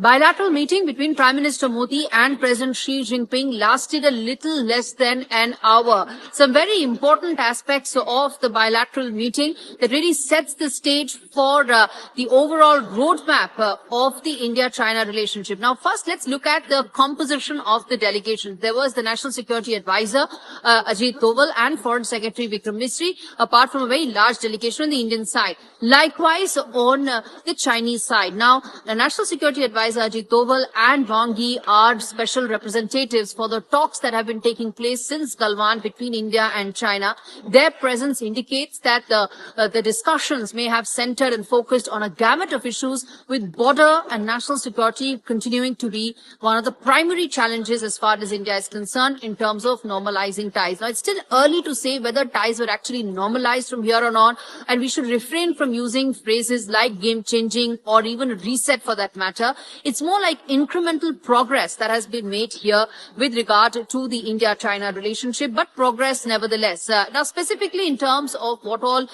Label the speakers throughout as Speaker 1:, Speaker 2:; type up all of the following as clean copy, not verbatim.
Speaker 1: Bilateral meeting between Prime Minister Modi and President Xi Jinping lasted a little less than an hour. Some very important aspects of the bilateral meeting that really sets the stage for the overall roadmap of the India-China relationship. Now, first, let's look at the composition of the delegation. There was the National Security Advisor, Ajit Doval, and Foreign Secretary Vikram Misri, apart from a very large delegation on the Indian side. Likewise, on the Chinese side. Now, the National Security Advisor Ajit Doval and Wang Yi are special representatives for the talks that have been taking place since Galwan between India and China. Their presence indicates that the discussions may have centered and focused on a gamut of issues, with border and national security continuing to be one of the primary challenges as far as India is concerned in terms of normalizing ties. Now, it's still early to say whether ties were actually normalized from here on, and we should refrain from using phrases like game-changing or even reset for that matter. It's more like incremental progress that has been made here with regard to the India-China relationship, but progress nevertheless. Now, specifically in terms of what all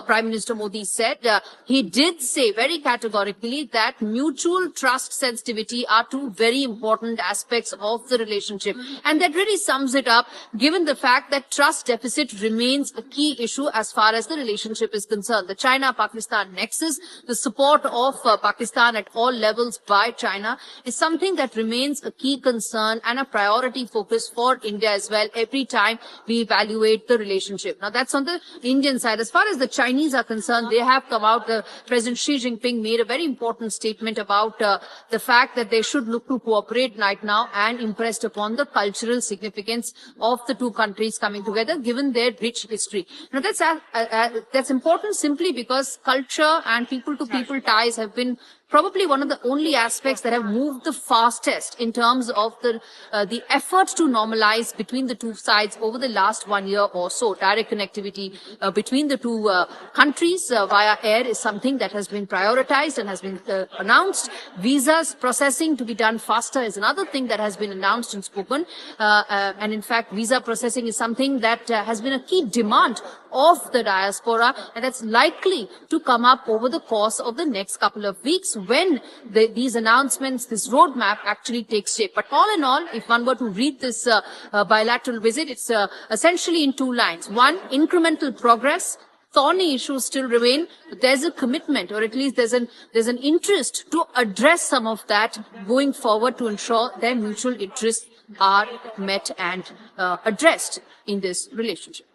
Speaker 1: Prime Minister Modi said, he did say very categorically that mutual trust, sensitivity are two very important aspects of the relationship. And that really sums it up, given the fact that trust deficit remains a key issue as far as the relationship is concerned. The China-Pakistan nexus, the support of Pakistan at all levels by China is something that remains a key concern and a priority focus for India as well every time we evaluate the relationship. Now, that's on the Indian side. As far as the Chinese are concerned, they have come out. President Xi Jinping made a very important statement about the fact that they should look to cooperate right now, and impressed upon the cultural significance of the two countries coming together, given their rich history. Now, that's important simply because culture and people-to-people ties have been probably one of the only aspects that have moved the fastest in terms of the effort to normalize between the two sides over the last 1 year or so. Direct connectivity between the two countries via air is something that has been prioritized and has been announced. Visas processing to be done faster is another thing that has been announced and spoken. And in fact, visa processing is something that has been a key demand of the diaspora, and that's likely to come up over the course of the next couple of weeks when these announcements, this roadmap actually takes shape. But all in all, if one were to read this bilateral visit, it's essentially in two lines. One, incremental progress. Thorny issues still remain, but there's a commitment, or at least there's an interest to address some of that going forward to ensure their mutual interests are met and addressed in this relationship.